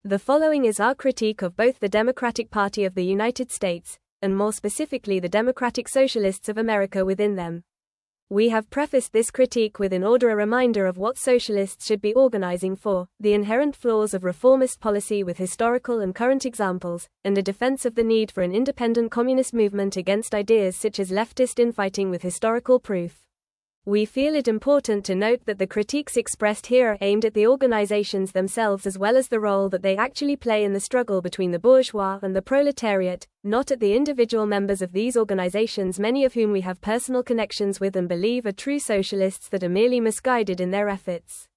The following is our critique of both the Democratic Party of the United States, and more specifically the Democratic Socialists of America within them. We have prefaced this critique with in order a reminder of what socialists should be organizing for, the inherent flaws of reformist policy with historical and current examples, and a defense of the need for an independent communist movement against ideas such as leftist infighting with historical proof. We feel it important to note that the critiques expressed here are aimed at the organizations themselves as well as the role that they actually play in the struggle between the bourgeois and the proletariat, not at the individual members of these organizations, many of whom we have personal connections with and believe are true socialists that are merely misguided in their efforts.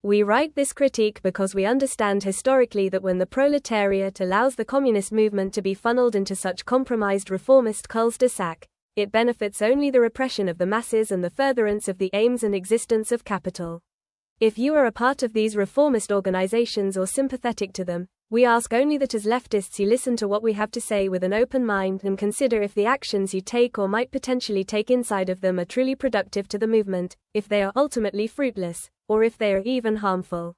We write this critique because we understand historically that when the proletariat allows the communist movement to be funneled into such compromised reformist cul-de-sac, it benefits only the repression of the masses and the furtherance of the aims and existence of capital. If you are a part of these reformist organizations or sympathetic to them, we ask only that as leftists you listen to what we have to say with an open mind and consider if the actions you take or might potentially take inside of them are truly productive to the movement, if they are ultimately fruitless, or if they are even harmful.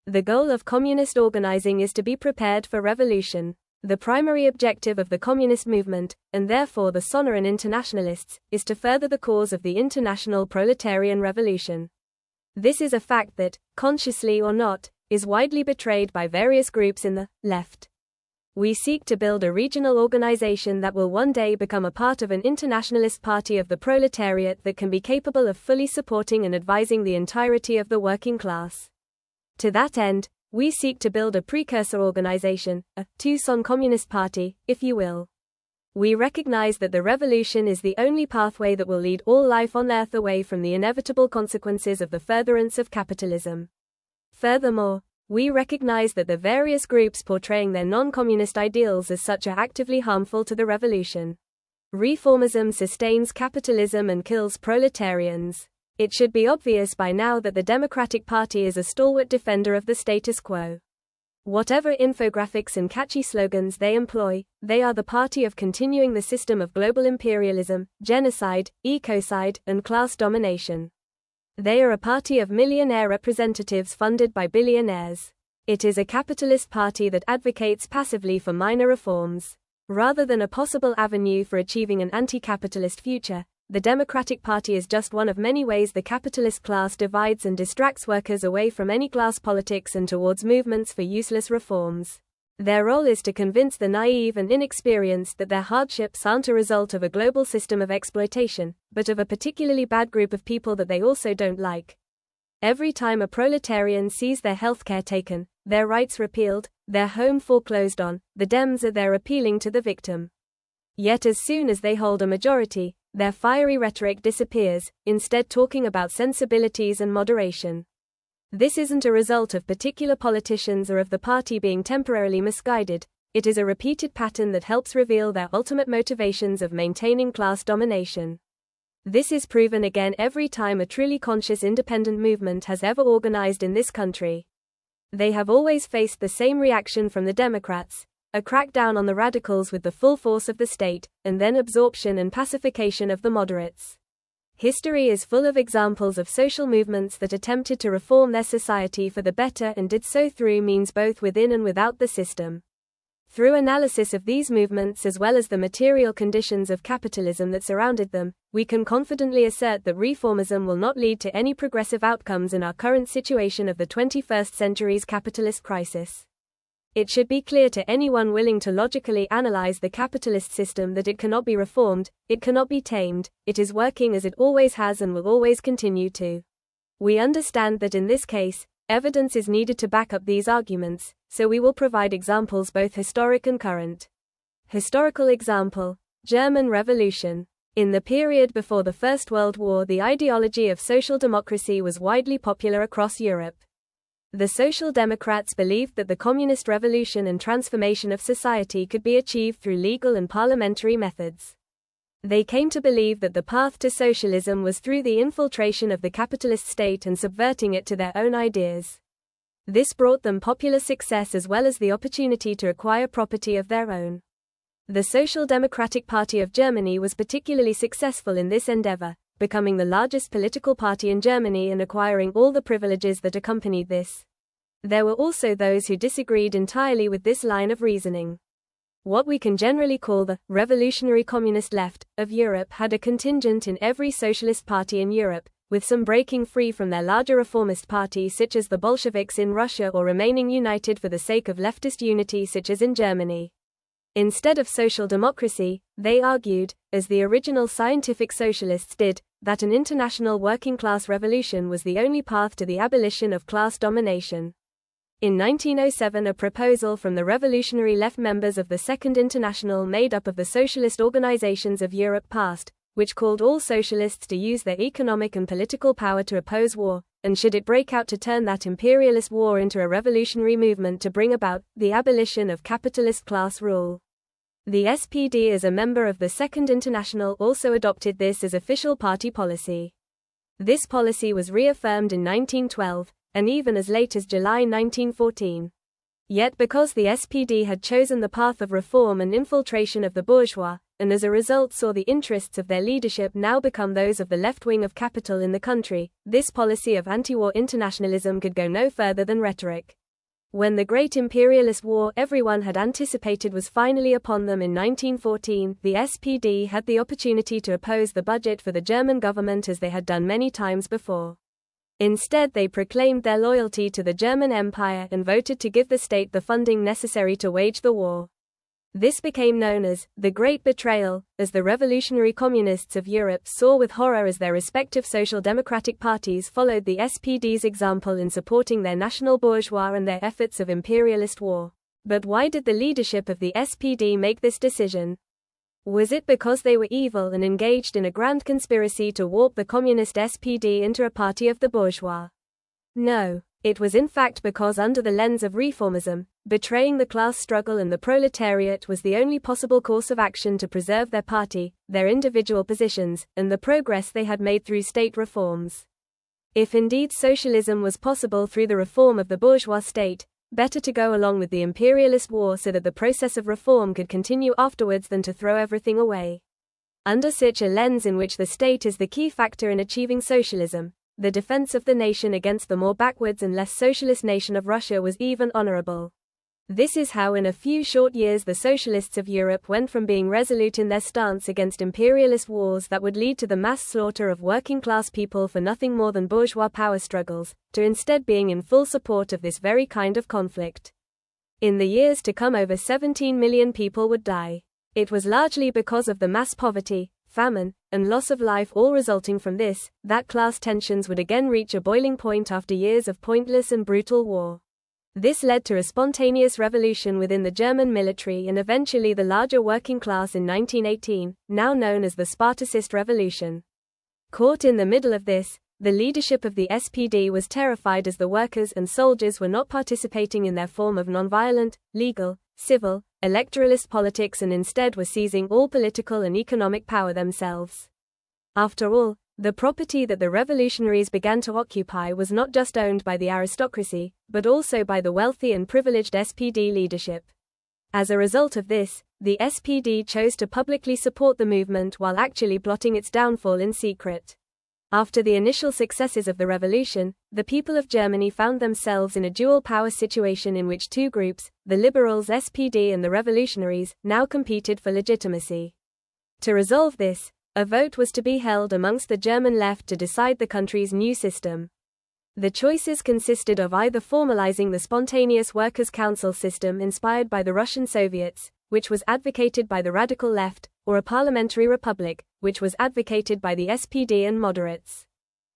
The goal of communist organizing is to be prepared for revolution. The primary objective of the communist movement, and therefore the Sonoran Internationalists, is to further the cause of the international proletarian revolution. This is a fact that, consciously or not, is widely betrayed by various groups in the left. We seek to build a regional organization that will one day become a part of an internationalist party of the proletariat that can be capable of fully supporting and advising the entirety of the working class. To that end, we seek to build a precursor organization, a Tucson Communist Party, if you will. We recognize that the revolution is the only pathway that will lead all life on Earth away from the inevitable consequences of the furtherance of capitalism. Furthermore, we recognize that the various groups portraying their non-communist ideals as such are actively harmful to the revolution. Reformism sustains capitalism and kills proletarians. It should be obvious by now that the Democratic Party is a stalwart defender of the status quo. Whatever infographics and catchy slogans they employ, they are the party of continuing the system of global imperialism, genocide, ecocide, and class domination. They are a party of millionaire representatives funded by billionaires. It is a capitalist party that advocates passively for minor reforms. Rather than a possible avenue for achieving an anti-capitalist future, the Democratic Party is just one of many ways the capitalist class divides and distracts workers away from any class politics and towards movements for useless reforms. Their role is to convince the naive and inexperienced that their hardships aren't a result of a global system of exploitation, but of a particularly bad group of people that they also don't like. Every time a proletarian sees their healthcare taken, their rights repealed, their home foreclosed on, the Dems are there appealing to the victim. Yet as soon as they hold a majority, their fiery rhetoric disappears, instead talking about sensibilities and moderation. This isn't a result of particular politicians or of the party being temporarily misguided, it is a repeated pattern that helps reveal their ultimate motivations of maintaining class domination. This is proven again every time a truly conscious independent movement has ever organized in this country. They have always faced the same reaction from the Democrats, a crackdown on the radicals with the full force of the state, and then absorption and pacification of the moderates. History is full of examples of social movements that attempted to reform their society for the better and did so through means both within and without the system. Through analysis of these movements as well as the material conditions of capitalism that surrounded them, we can confidently assert that reformism will not lead to any progressive outcomes in our current situation of the 21st century's capitalist crisis. It should be clear to anyone willing to logically analyze the capitalist system that it cannot be reformed, it cannot be tamed, it is working as it always has and will always continue to. We understand that in this case, evidence is needed to back up these arguments, so we will provide examples both historic and current. Historical example: German Revolution. In the period before the First World War, the ideology of social democracy was widely popular across Europe. The Social Democrats believed that the communist revolution and transformation of society could be achieved through legal and parliamentary methods. They came to believe that the path to socialism was through the infiltration of the capitalist state and subverting it to their own ideas. This brought them popular success as well as the opportunity to acquire property of their own. The Social Democratic Party of Germany was particularly successful in this endeavor, becoming the largest political party in Germany and acquiring all the privileges that accompanied this. There were also those who disagreed entirely with this line of reasoning. What we can generally call the revolutionary communist left of Europe had a contingent in every socialist party in Europe, with some breaking free from their larger reformist party such as the Bolsheviks in Russia or remaining united for the sake of leftist unity such as in Germany. Instead of social democracy, they argued, as the original scientific socialists did, that an international working-class revolution was the only path to the abolition of class domination. In 1907, a proposal from the revolutionary left members of the Second International made up of the socialist organizations of Europe passed, which called all socialists to use their economic and political power to oppose war, and should it break out to turn that imperialist war into a revolutionary movement to bring about the abolition of capitalist class rule. The SPD as a member of the Second International also adopted this as official party policy. This policy was reaffirmed in 1912, and even as late as July 1914. Yet because the SPD had chosen the path of reform and infiltration of the bourgeois, and as a result saw the interests of their leadership now become those of the left wing of capital in the country, this policy of anti-war internationalism could go no further than rhetoric. When the great imperialist war everyone had anticipated was finally upon them in 1914, the SPD had the opportunity to oppose the budget for the German government as they had done many times before. Instead, they proclaimed their loyalty to the German Empire and voted to give the state the funding necessary to wage the war. This became known as the Great Betrayal, as the revolutionary communists of Europe saw with horror as their respective social democratic parties followed the SPD's example in supporting their national bourgeois and their efforts of imperialist war. But why did the leadership of the SPD make this decision? Was it because they were evil and engaged in a grand conspiracy to warp the communist SPD into a party of the bourgeois? No. It was in fact because under the lens of Reformism, betraying the class struggle and the proletariat was the only possible course of action to preserve their party, their individual positions, and the progress they had made through state reforms. If indeed socialism was possible through the reform of the bourgeois state, better to go along with the imperialist war so that the process of reform could continue afterwards than to throw everything away. Under such a lens in which the state is the key factor in achieving socialism, the defense of the nation against the more backwards and less socialist nation of Russia was even honorable. This is how in a few short years the socialists of Europe went from being resolute in their stance against imperialist wars that would lead to the mass slaughter of working-class people for nothing more than bourgeois power struggles, to instead being in full support of this very kind of conflict. In the years to come over 17 million people would die. It was largely because of the mass poverty, famine, and loss of life all resulting from this, that class tensions would again reach a boiling point after years of pointless and brutal war. This led to a spontaneous revolution within the German military and eventually the larger working class in 1918, now known as the Spartacist Revolution. Caught in the middle of this, the leadership of the SPD was terrified as the workers and soldiers were not participating in their form of nonviolent, legal, civil, electoralist politics and instead were seizing all political and economic power themselves. After all, the property that the revolutionaries began to occupy was not just owned by the aristocracy, but also by the wealthy and privileged SPD leadership. As a result of this, the SPD chose to publicly support the movement while actually plotting its downfall in secret. After the initial successes of the revolution, the people of Germany found themselves in a dual power situation in which two groups, the liberals SPD and the revolutionaries, now competed for legitimacy. To resolve this, a vote was to be held amongst the German left to decide the country's new system. The choices consisted of either formalizing the spontaneous workers' council system inspired by the Russian Soviets, which was advocated by the radical left, or a parliamentary republic, which was advocated by the SPD and moderates.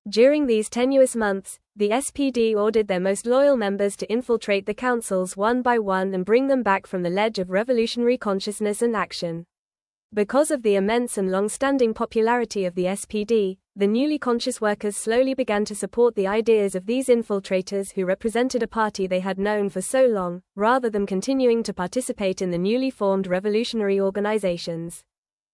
During these tenuous months, the SPD ordered their most loyal members to infiltrate the councils one by one and bring them back from the ledge of revolutionary consciousness and action. Because of the immense and long-standing popularity of the SPD, the newly conscious workers slowly began to support the ideas of these infiltrators who represented a party they had known for so long, rather than continuing to participate in the newly formed revolutionary organizations.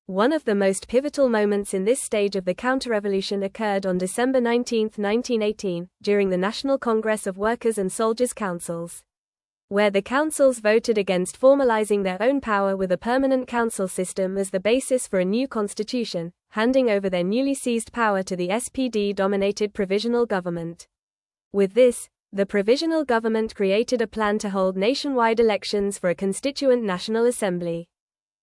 One of the most pivotal moments in this stage of the counter-revolution occurred on December 19, 1918, during the National Congress of Workers' and Soldiers' Councils, where the councils voted against formalizing their own power with a permanent council system as the basis for a new constitution, handing over their newly seized power to the SPD-dominated provisional government. With this, The provisional government created a plan to hold nationwide elections for a constituent National Assembly,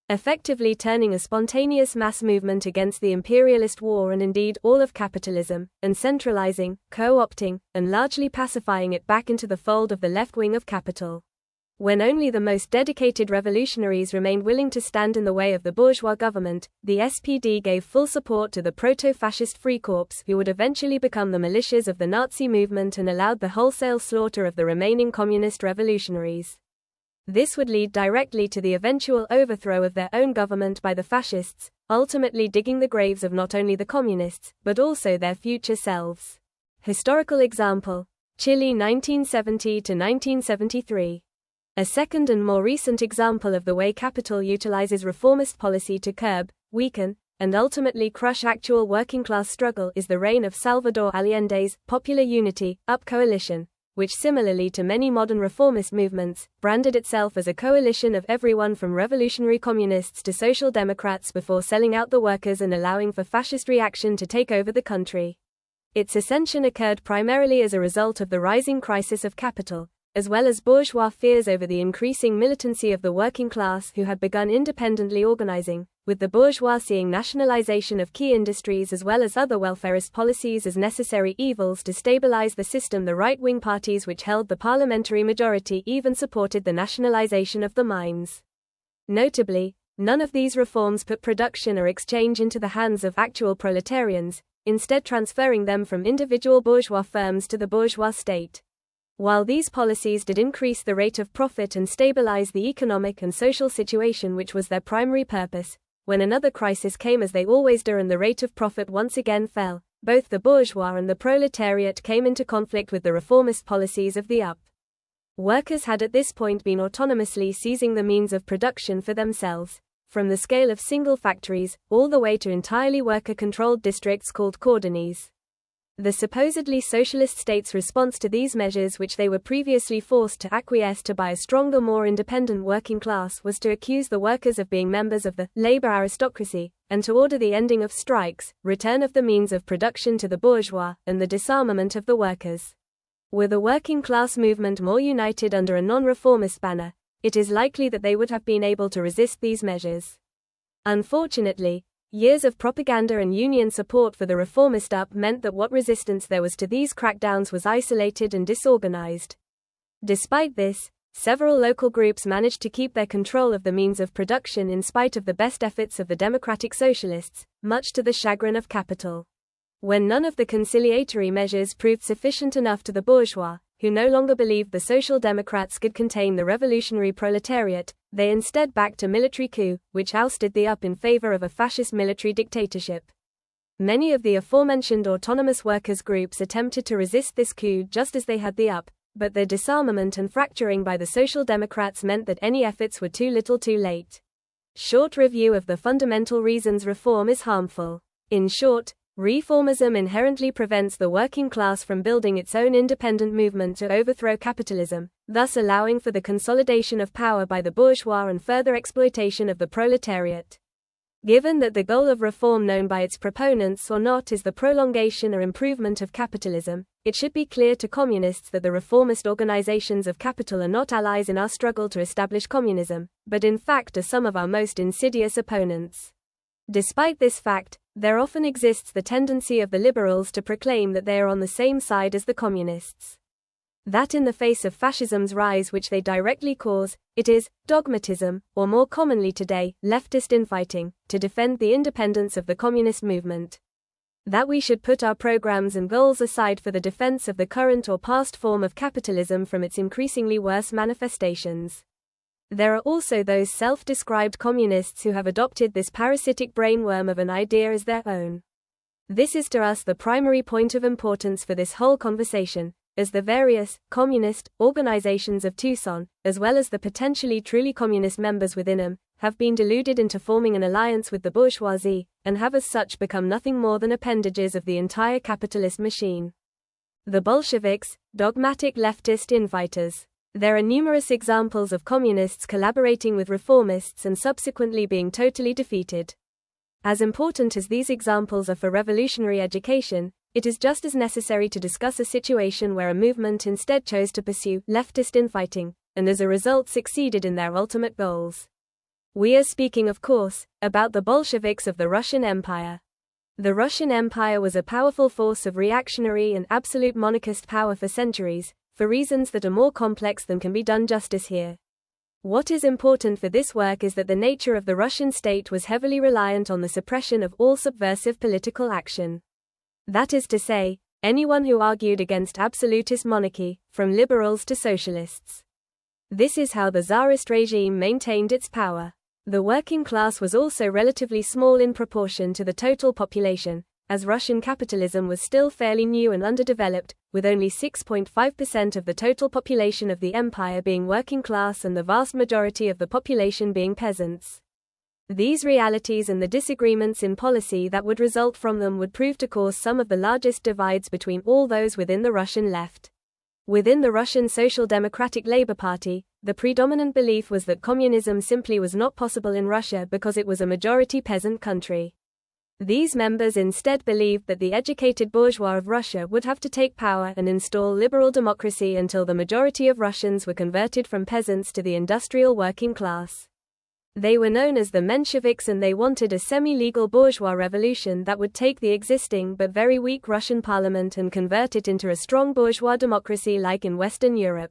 effectively turning a spontaneous mass movement against the imperialist war and indeed all of capitalism, and centralizing, co-opting, and largely pacifying it back into the fold of the left wing of capital. When only the most dedicated revolutionaries remained willing to stand in the way of the bourgeois government, the SPD gave full support to the proto-fascist Freikorps, who would eventually become the militias of the Nazi movement, and allowed the wholesale slaughter of the remaining communist revolutionaries. This would lead directly to the eventual overthrow of their own government by the fascists, ultimately digging the graves of not only the communists, but also their future selves. Historical example: Chile 1970 to 1973. A second and more recent example of the way capital utilizes reformist policy to curb, weaken, and ultimately crush actual working-class struggle is the reign of Salvador Allende's Popular Unity, UP coalition, which similarly to many modern reformist movements, branded itself as a coalition of everyone from revolutionary communists to social democrats before selling out the workers and allowing for fascist reaction to take over the country. Its ascension occurred primarily as a result of the rising crisis of capital, as well as bourgeois fears over the increasing militancy of the working class who had begun independently organizing, with the bourgeois seeing nationalization of key industries as well as other welfarist policies as necessary evils to stabilize the system. The right-wing parties which held the parliamentary majority even supported the nationalization of the mines. Notably, none of these reforms put production or exchange into the hands of actual proletarians, instead transferring them from individual bourgeois firms to the bourgeois state. While these policies did increase the rate of profit and stabilize the economic and social situation which was their primary purpose, when another crisis came, as they always do, and the rate of profit once again fell, both the bourgeois and the proletariat came into conflict with the reformist policies of the UP. Workers had at this point been autonomously seizing the means of production for themselves, from the scale of single factories, all the way to entirely worker-controlled districts called cordonies. The supposedly socialist state's response to these measures, which they were previously forced to acquiesce to by a stronger, more independent working class, was to accuse the workers of being members of the labor aristocracy, and to order the ending of strikes, return of the means of production to the bourgeois, and the disarmament of the workers. Were the working class movement more united under a non-reformist banner, it is likely that they would have been able to resist these measures. Unfortunately, years of propaganda and union support for the reformist UP meant that what resistance there was to these crackdowns was isolated and disorganized. Despite this, several local groups managed to keep their control of the means of production in spite of the best efforts of the democratic socialists, much to the chagrin of capital. When none of the conciliatory measures proved sufficient enough to the bourgeois, who no longer believed the social democrats could contain the revolutionary proletariat, they instead backed a military coup, which ousted the UP in favor of a fascist military dictatorship. Many of the aforementioned autonomous workers' groups attempted to resist this coup just as they had the UP, but their disarmament and fracturing by the social democrats meant that any efforts were too little too late. Short review of the fundamental reasons reform is harmful. In short, Reformism inherently prevents the working class from building its own independent movement to overthrow capitalism, thus allowing for the consolidation of power by the bourgeois and further exploitation of the proletariat. Given that the goal of reform, known by its proponents or not, is the prolongation or improvement of capitalism, it should be clear to communists that the reformist organizations of capital are not allies in our struggle to establish communism, but in fact are some of our most insidious opponents. Despite this fact, there often exists the tendency of the liberals to proclaim that they are on the same side as the communists. That in the face of fascism's rise, which they directly cause, it is dogmatism, or more commonly today, leftist infighting, to defend the independence of the communist movement. That we should put our programs and goals aside for the defense of the current or past form of capitalism from its increasingly worse manifestations. There are also those self-described communists who have adopted this parasitic brainworm of an idea as their own. This is to us the primary point of importance for this whole conversation, as the various communist organizations of Tucson, as well as the potentially truly communist members within them, have been deluded into forming an alliance with the bourgeoisie, and have as such become nothing more than appendages of the entire capitalist machine. The Bolsheviks, dogmatic leftist infighters. There are numerous examples of communists collaborating with reformists and subsequently being totally defeated. As important as these examples are for revolutionary education, it is just as necessary to discuss a situation where a movement instead chose to pursue leftist infighting, and as a result succeeded in their ultimate goals. We are speaking, of course, about the Bolsheviks of the Russian Empire. The Russian Empire was a powerful force of reactionary and absolute monarchist power for centuries, for reasons that are more complex than can be done justice here. What is important for this work is that the nature of the Russian state was heavily reliant on the suppression of all subversive political action. That is to say, anyone who argued against absolutist monarchy, from liberals to socialists. This is how the Tsarist regime maintained its power. The working class was also relatively small in proportion to the total population, as Russian capitalism was still fairly new and underdeveloped, with only 6.5% of the total population of the empire being working class and the vast majority of the population being peasants. These realities and the disagreements in policy that would result from them would prove to cause some of the largest divides between all those within the Russian left. Within the Russian Social Democratic Labour Party, the predominant belief was that communism simply was not possible in Russia because it was a majority peasant country. These members instead believed that the educated bourgeois of Russia would have to take power and install liberal democracy until the majority of Russians were converted from peasants to the industrial working class. They were known as the Mensheviks, and they wanted a semi-legal bourgeois revolution that would take the existing but very weak Russian parliament and convert it into a strong bourgeois democracy like in Western Europe.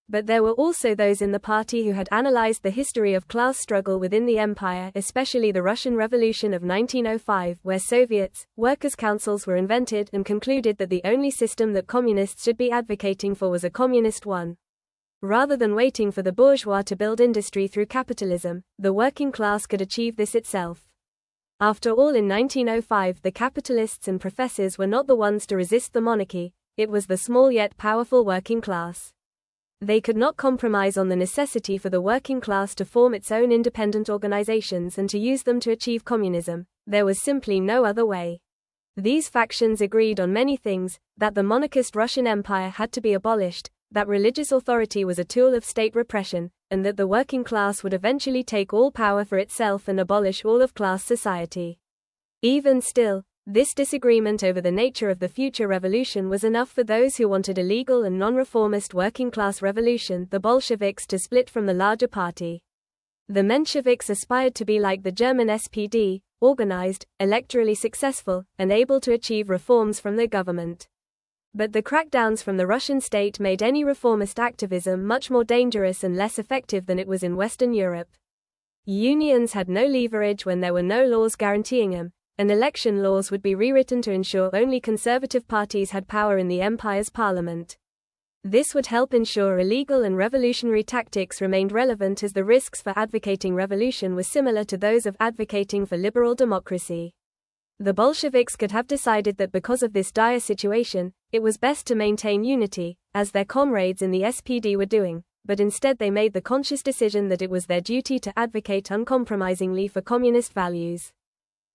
But there were also those in the party who had analyzed the history of class struggle within the empire, especially the Russian Revolution of 1905, where Soviets, workers' councils were invented, and concluded that the only system that communists should be advocating for was a communist one. Rather than waiting for the bourgeois to build industry through capitalism, the working class could achieve this itself. After all, in 1905 the capitalists and professors were not the ones to resist the monarchy, it was the small yet powerful working class. They could not compromise on the necessity for the working class to form its own independent organizations and to use them to achieve communism. There was simply no other way. These factions agreed on many things: that the monarchist Russian Empire had to be abolished, that religious authority was a tool of state repression, and that the working class would eventually take all power for itself and abolish all of class society. Even still, this disagreement over the nature of the future revolution was enough for those who wanted a legal and non-reformist working class revolution, the Bolsheviks, to split from the larger party. The Mensheviks aspired to be like the German SPD, organized, electorally successful, and able to achieve reforms from their government. But the crackdowns from the Russian state made any reformist activism much more dangerous and less effective than it was in Western Europe. Unions had no leverage when there were no laws guaranteeing them, and election laws would be rewritten to ensure only conservative parties had power in the empire's parliament. This would help ensure illegal and revolutionary tactics remained relevant, as the risks for advocating revolution were similar to those of advocating for liberal democracy. The Bolsheviks could have decided that because of this dire situation, it was best to maintain unity, as their comrades in the SPD were doing, but instead they made the conscious decision that it was their duty to advocate uncompromisingly for communist values.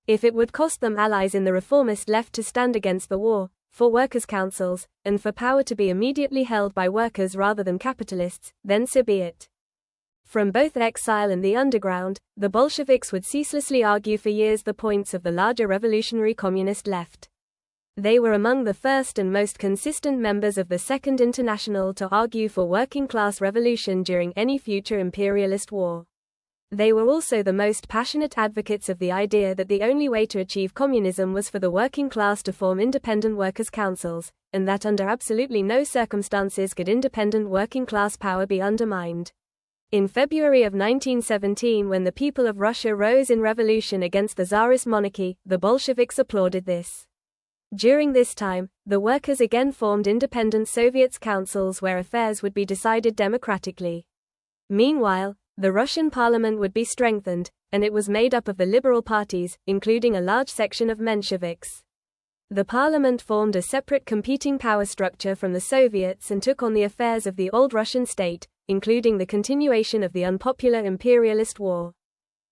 If it would cost them allies in the reformist left to stand against the war, for workers' councils, and for power to be immediately held by workers rather than capitalists, then so be it. From both exile and the underground, the Bolsheviks would ceaselessly argue for years the points of the larger revolutionary communist left. They were among the first and most consistent members of the Second International to argue for working-class revolution during any future imperialist war. They were also the most passionate advocates of the idea that the only way to achieve communism was for the working class to form independent workers' councils, and that under absolutely no circumstances could independent working-class power be undermined. In February of 1917, when the people of Russia rose in revolution against the Tsarist monarchy, the Bolsheviks applauded this. During this time, the workers again formed independent Soviets councils where affairs would be decided democratically. Meanwhile, the Russian parliament would be strengthened, and it was made up of the liberal parties, including a large section of Mensheviks. The parliament formed a separate competing power structure from the Soviets and took on the affairs of the old Russian state, including the continuation of the unpopular imperialist war.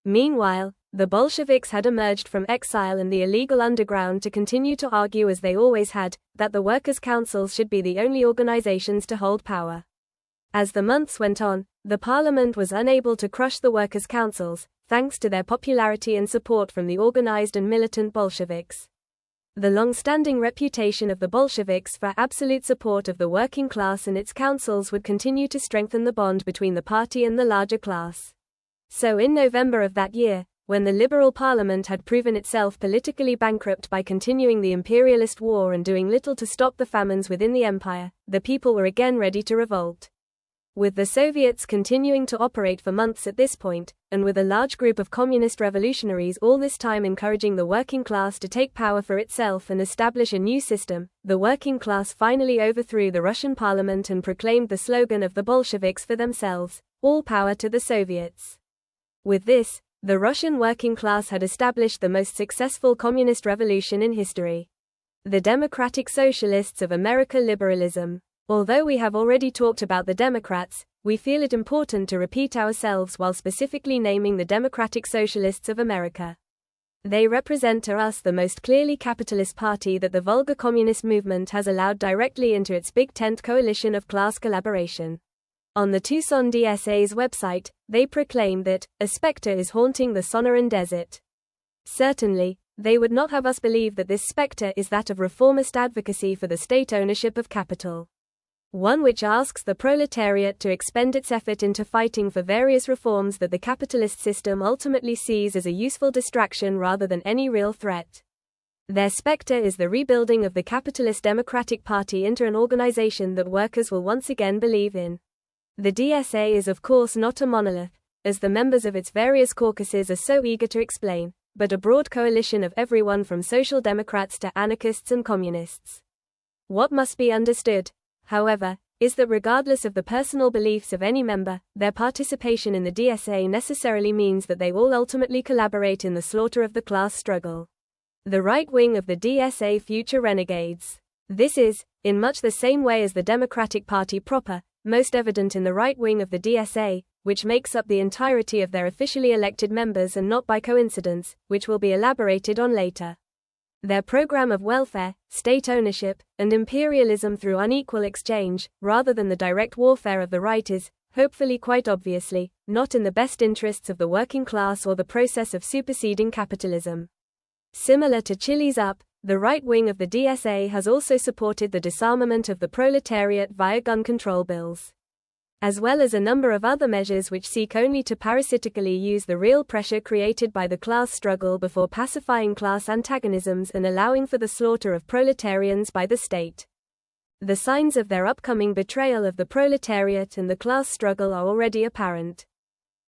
Meanwhile, the Bolsheviks had emerged from exile and the illegal underground to continue to argue, as they always had, that the workers' councils should be the only organizations to hold power. As the months went on, the parliament was unable to crush the workers' councils, thanks to their popularity and support from the organized and militant Bolsheviks. The long-standing reputation of the Bolsheviks for absolute support of the working class and its councils would continue to strengthen the bond between the party and the larger class. So in November of that year, when the Liberal Parliament had proven itself politically bankrupt by continuing the imperialist war and doing little to stop the famines within the empire, the people were again ready to revolt. With the Soviets continuing to operate for months at this point, and with a large group of communist revolutionaries all this time encouraging the working class to take power for itself and establish a new system, the working class finally overthrew the Russian parliament and proclaimed the slogan of the Bolsheviks for themselves: all power to the Soviets. With this, the Russian working class had established the most successful communist revolution in history. The Democratic Socialists of America liberalism. Although we have already talked about the Democrats, we feel it important to repeat ourselves while specifically naming the Democratic Socialists of America. They represent to us the most clearly capitalist party that the vulgar communist movement has allowed directly into its big tent coalition of class collaboration. On the Tucson DSA's website, they proclaim that a specter is haunting the Sonoran Desert. Certainly, they would not have us believe that this specter is that of reformist advocacy for the state ownership of capital. One which asks the proletariat to expend its effort into fighting for various reforms that the capitalist system ultimately sees as a useful distraction rather than any real threat. Their specter is the rebuilding of the capitalist Democratic Party into an organization that workers will once again believe in. The DSA is of course not a monolith, as the members of its various caucuses are so eager to explain, but a broad coalition of everyone from social democrats to anarchists and communists. What must be understood, however, is that regardless of the personal beliefs of any member, their participation in the DSA necessarily means that they all ultimately collaborate in the slaughter of the class struggle. The right wing of the DSA future renegades. This is, in much the same way as the Democratic Party proper, most evident in the right wing of the DSA, which makes up the entirety of their officially elected members and not by coincidence, which will be elaborated on later. Their program of welfare, state ownership, and imperialism through unequal exchange, rather than the direct warfare of the right is, hopefully quite obviously, not in the best interests of the working class or the process of superseding capitalism. Similar to Chile's UP, the right wing of the DSA has also supported the disarmament of the proletariat via gun control bills, as well as a number of other measures which seek only to parasitically use the real pressure created by the class struggle before pacifying class antagonisms and allowing for the slaughter of proletarians by the state. The signs of their upcoming betrayal of the proletariat and the class struggle are already apparent.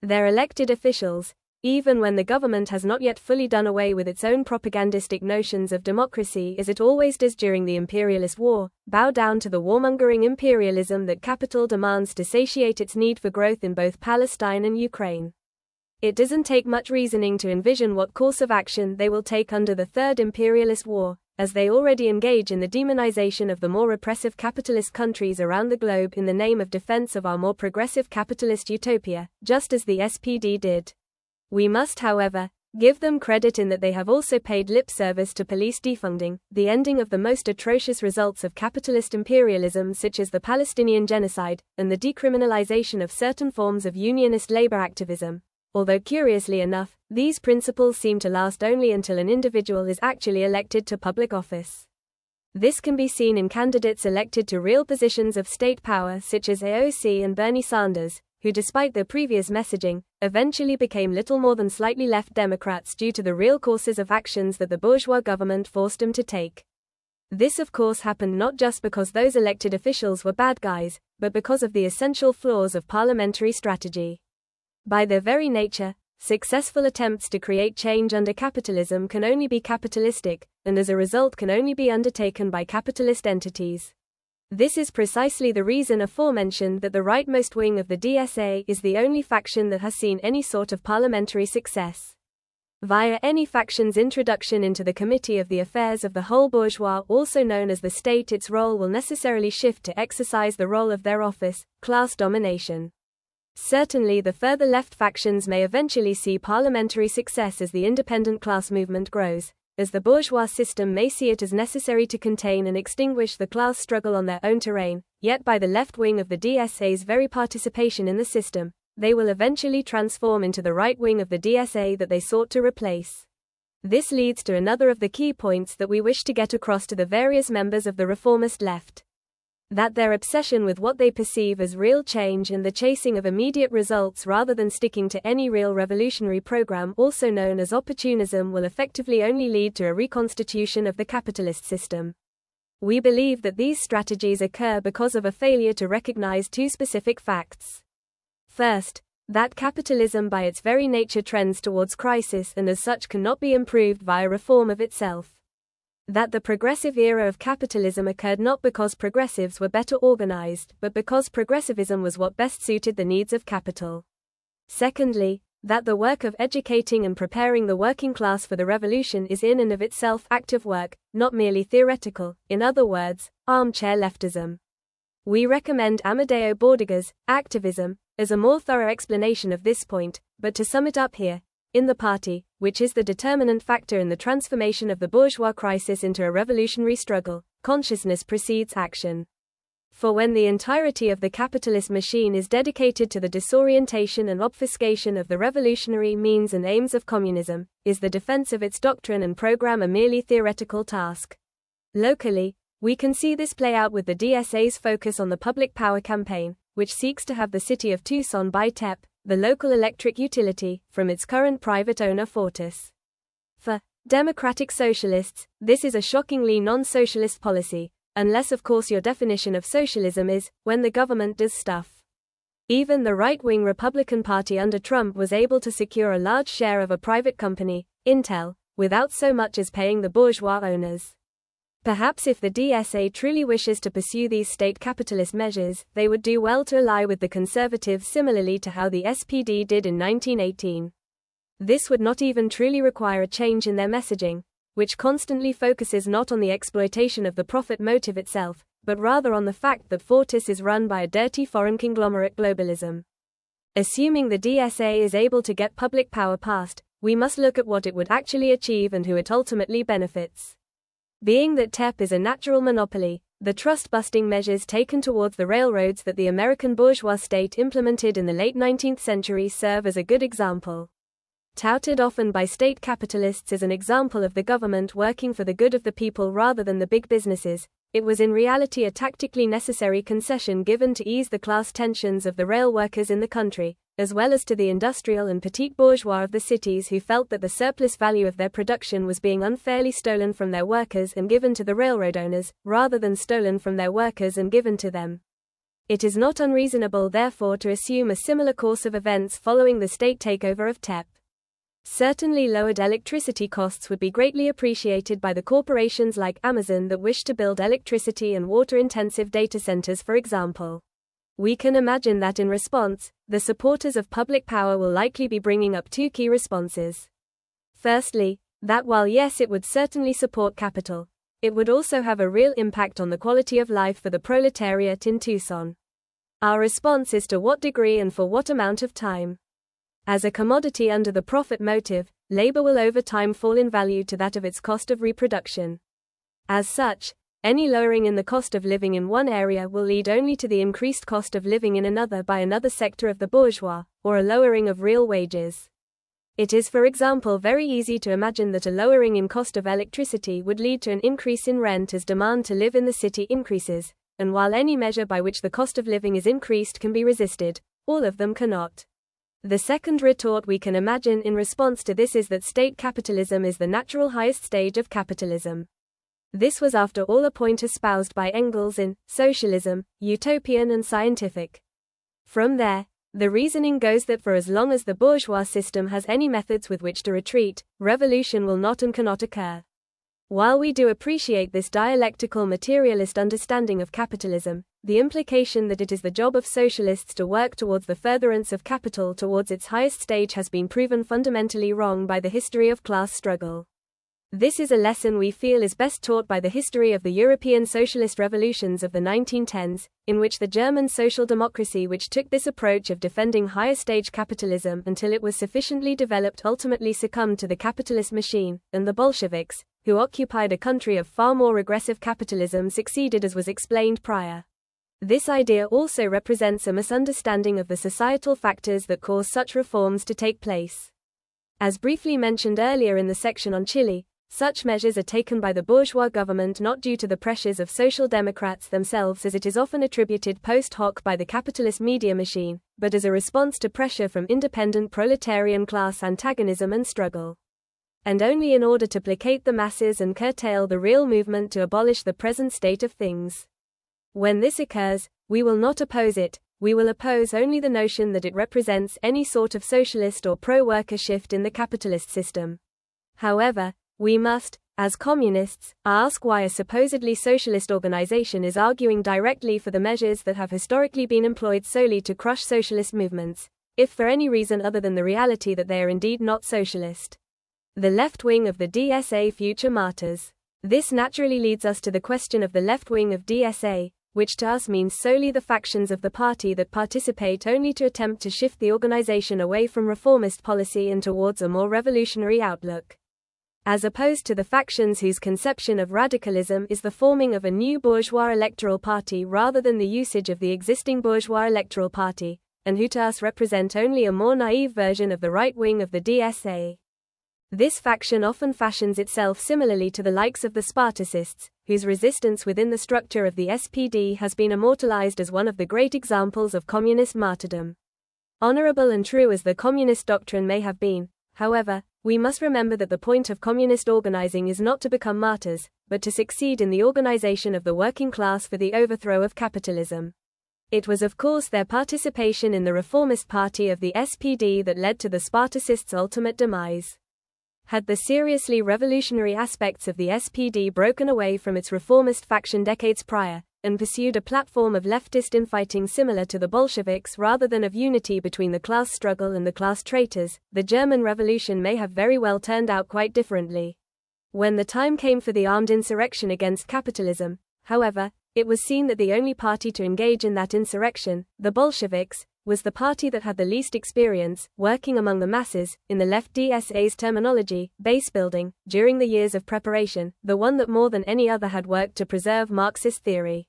Their elected officials, even when the government has not yet fully done away with its own propagandistic notions of democracy as it always does during the imperialist war, bow down to the warmongering imperialism that capital demands to satiate its need for growth in both Palestine and Ukraine. It doesn't take much reasoning to envision what course of action they will take under the Third Imperialist War, as they already engage in the demonization of the more repressive capitalist countries around the globe in the name of defense of our more progressive capitalist utopia, just as the SPD did. We must, however, give them credit in that they have also paid lip service to police defunding, the ending of the most atrocious results of capitalist imperialism such as the Palestinian genocide, and the decriminalization of certain forms of unionist labor activism. Although curiously enough, these principles seem to last only until an individual is actually elected to public office. This can be seen in candidates elected to real positions of state power such as AOC and Bernie Sanders, who despite their previous messaging, eventually became little more than slightly left Democrats due to the real courses of actions that the bourgeois government forced them to take. This of course happened not just because those elected officials were bad guys, but because of the essential flaws of parliamentary strategy. By their very nature, successful attempts to create change under capitalism can only be capitalistic, and as a result can only be undertaken by capitalist entities. This is precisely the reason aforementioned that the rightmost wing of the DSA is the only faction that has seen any sort of parliamentary success. Via any faction's introduction into the Committee of the Affairs of the Whole Bourgeois, also known as the state, its role will necessarily shift to exercise the role of their office, class domination. Certainly the further left factions may eventually see parliamentary success as the independent class movement grows, as the bourgeois system may see it as necessary to contain and extinguish the class struggle on their own terrain, yet by the left wing of the DSA's very participation in the system, they will eventually transform into the right wing of the DSA that they sought to replace. This leads to another of the key points that we wish to get across to the various members of the reformist left. That their obsession with what they perceive as real change and the chasing of immediate results rather than sticking to any real revolutionary program, also known as opportunism, will effectively only lead to a reconstitution of the capitalist system. We believe that these strategies occur because of a failure to recognize two specific facts. First, that capitalism by its very nature trends towards crisis and as such cannot be improved via reform of itself. That the progressive era of capitalism occurred not because progressives were better organized, but because progressivism was what best suited the needs of capital. Secondly, that the work of educating and preparing the working class for the revolution is in and of itself active work, not merely theoretical, in other words, armchair leftism. We recommend Amadeo Bordiga's Activism as a more thorough explanation of this point, but to sum it up here, in the party, which is the determinant factor in the transformation of the bourgeois crisis into a revolutionary struggle, consciousness precedes action. For when the entirety of the capitalist machine is dedicated to the disorientation and obfuscation of the revolutionary means and aims of communism, is the defense of its doctrine and program a merely theoretical task. Locally, we can see this play out with the DSA's focus on the public power campaign, which seeks to have the city of Tucson buy TEP, the local electric utility, from its current private owner Fortis. For democratic socialists, this is a shockingly non-socialist policy, unless of course your definition of socialism is, when the government does stuff. Even the right-wing Republican Party under Trump was able to secure a large share of a private company, Intel, without so much as paying the bourgeois owners. Perhaps if the DSA truly wishes to pursue these state capitalist measures, they would do well to ally with the conservatives similarly to how the SPD did in 1918. This would not even truly require a change in their messaging, which constantly focuses not on the exploitation of the profit motive itself, but rather on the fact that Fortis is run by a dirty foreign conglomerate globalism. Assuming the DSA is able to get public power passed, we must look at what it would actually achieve and who it ultimately benefits. Being that TEP is a natural monopoly, the trust-busting measures taken towards the railroads that the American bourgeois state implemented in the late 19th century serve as a good example. Touted often by state capitalists as an example of the government working for the good of the people rather than the big businesses, it was in reality a tactically necessary concession given to ease the class tensions of the rail workers in the country, as well as to the industrial and petite bourgeois of the cities who felt that the surplus value of their production was being unfairly stolen from their workers and given to the railroad owners, rather than stolen from their workers and given to them. It is not unreasonable therefore to assume a similar course of events following the state takeover of TEP. Certainly lowered electricity costs would be greatly appreciated by the corporations like Amazon that wish to build electricity and water-intensive data centers, for example. We can imagine that in response, the supporters of public power will likely be bringing up two key responses. Firstly, that while yes it would certainly support capital, it would also have a real impact on the quality of life for the proletariat in Tucson. Our response is to what degree and for what amount of time. As a commodity under the profit motive, labor will over time fall in value to that of its cost of reproduction. As such, any lowering in the cost of living in one area will lead only to the increased cost of living in another by another sector of the bourgeois, or a lowering of real wages. It is, for example, very easy to imagine that a lowering in cost of electricity would lead to an increase in rent as demand to live in the city increases, and while any measure by which the cost of living is increased can be resisted, all of them cannot. The second retort we can imagine in response to this is that state capitalism is the natural highest stage of capitalism. This was after all a point espoused by Engels in Socialism, Utopian and Scientific. From there, the reasoning goes that for as long as the bourgeois system has any methods with which to retreat, revolution will not and cannot occur. While we do appreciate this dialectical materialist understanding of capitalism, the implication that it is the job of socialists to work towards the furtherance of capital towards its highest stage has been proven fundamentally wrong by the history of class struggle. This is a lesson we feel is best taught by the history of the European socialist revolutions of the 1910s, in which the German social democracy which took this approach of defending higher stage capitalism until it was sufficiently developed ultimately succumbed to the capitalist machine, and the Bolsheviks, who occupied a country of far more regressive capitalism, succeeded as was explained prior. This idea also represents a misunderstanding of the societal factors that cause such reforms to take place. As briefly mentioned earlier in the section on Chile, such measures are taken by the bourgeois government not due to the pressures of social democrats themselves as it is often attributed post hoc by the capitalist media machine, but as a response to pressure from independent proletarian class antagonism and struggle. And only in order to placate the masses and curtail the real movement to abolish the present state of things. When this occurs, we will not oppose it, we will oppose only the notion that it represents any sort of socialist or pro-worker shift in the capitalist system. However, we must, as communists, ask why a supposedly socialist organization is arguing directly for the measures that have historically been employed solely to crush socialist movements, if for any reason other than the reality that they are indeed not socialist. The left wing of the DSA future martyrs. This naturally leads us to the question of the left wing of DSA, which to us means solely the factions of the party that participate only to attempt to shift the organization away from reformist policy and towards a more revolutionary outlook. As opposed to the factions whose conception of radicalism is the forming of a new bourgeois electoral party rather than the usage of the existing bourgeois electoral party, and who to us represent only a more naive version of the right wing of the DSA. This faction often fashions itself similarly to the likes of the Spartacists, whose resistance within the structure of the SPD has been immortalized as one of the great examples of communist martyrdom. Honorable and true as the communist doctrine may have been, however, we must remember that the point of communist organizing is not to become martyrs, but to succeed in the organization of the working class for the overthrow of capitalism. It was of course their participation in the reformist party of the SPD that led to the Spartacists' ultimate demise. Had the seriously revolutionary aspects of the SPD broken away from its reformist faction decades prior, and pursued a platform of leftist infighting similar to the Bolsheviks rather than of unity between the class struggle and the class traitors, the German Revolution may have very well turned out quite differently. When the time came for the armed insurrection against capitalism, however, it was seen that the only party to engage in that insurrection, the Bolsheviks, was the party that had the least experience, working among the masses, in the left DSA's terminology, base building, during the years of preparation, the one that more than any other had worked to preserve Marxist theory.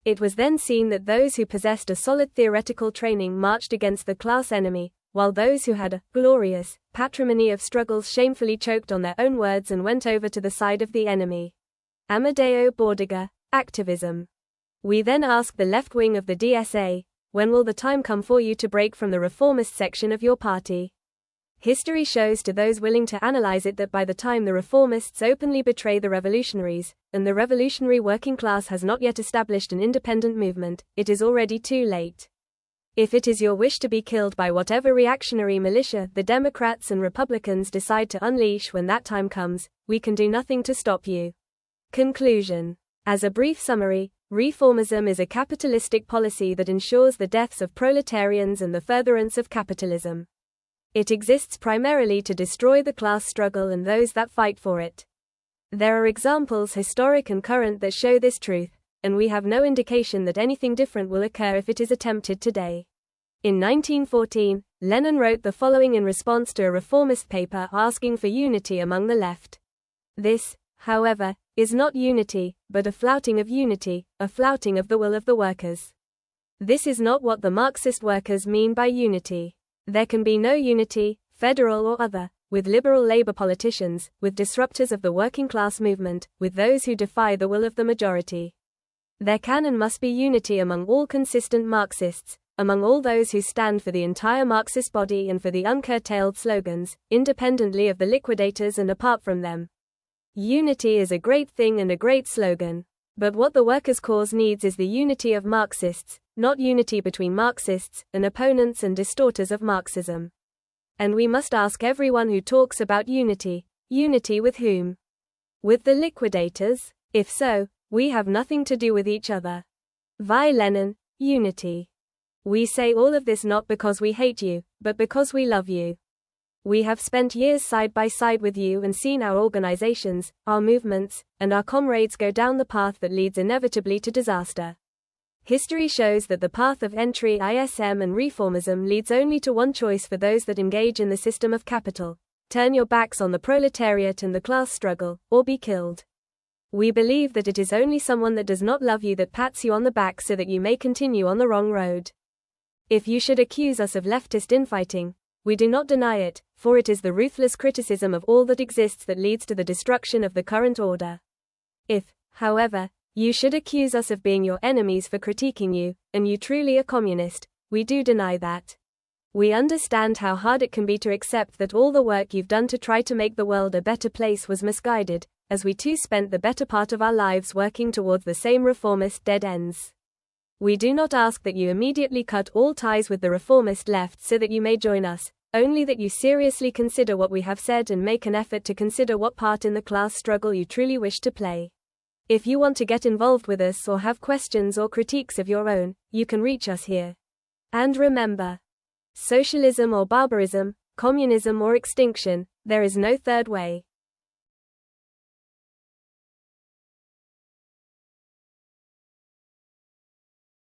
It was then seen that those who possessed a solid theoretical training marched against the class enemy, while those who had a glorious patrimony of struggles shamefully choked on their own words and went over to the side of the enemy. Amadeo Bordiga, Activism. We then ask the left wing of the DSA, when will the time come for you to break from the reformist section of your party? History shows to those willing to analyze it that by the time the reformists openly betray the revolutionaries, and the revolutionary working class has not yet established an independent movement, it is already too late. If it is your wish to be killed by whatever reactionary militia the Democrats and Republicans decide to unleash when that time comes, we can do nothing to stop you. Conclusion. As a brief summary, Reformism is a capitalistic policy that ensures the deaths of proletarians and the furtherance of capitalism. It exists primarily to destroy the class struggle and those that fight for it. There are examples historic and current that show this truth, and we have no indication that anything different will occur if it is attempted today. In 1914, Lenin wrote the following in response to a reformist paper asking for unity among the left. This, however, is not unity, but a flouting of unity, a flouting of the will of the workers. This is not what the Marxist workers mean by unity. There can be no unity, federal or other, with liberal labor politicians, with disruptors of the working class movement, with those who defy the will of the majority. There can and must be unity among all consistent Marxists, among all those who stand for the entire Marxist body and for the uncurtailed slogans, independently of the liquidators and apart from them. Unity is a great thing and a great slogan. But what the workers' cause needs is the unity of Marxists, not unity between Marxists and opponents and distorters of Marxism. And we must ask everyone who talks about unity, unity with whom? With the liquidators? If so, we have nothing to do with each other. Vi Lenin, unity. We say all of this not because we hate you, but because we love you. We have spent years side by side with you and seen our organizations, our movements, and our comrades go down the path that leads inevitably to disaster. History shows that the path of entry ISM and reformism leads only to one choice for those that engage in the system of capital: turn your backs on the proletariat and the class struggle, or be killed. We believe that it is only someone that does not love you that pats you on the back so that you may continue on the wrong road. If you should accuse us of leftist infighting, We do not deny it, for it is the ruthless criticism of all that exists that leads to the destruction of the current order. If, however, you should accuse us of being your enemies for critiquing you, and you truly are communist, we do deny that. We understand how hard it can be to accept that all the work you've done to try to make the world a better place was misguided, as we too spent the better part of our lives working towards the same reformist dead ends. We do not ask that you immediately cut all ties with the reformist left so that you may join us, only that you seriously consider what we have said and make an effort to consider what part in the class struggle you truly wish to play. If you want to get involved with us or have questions or critiques of your own, you can reach us here. And remember, socialism or barbarism, communism or extinction, there is no third way.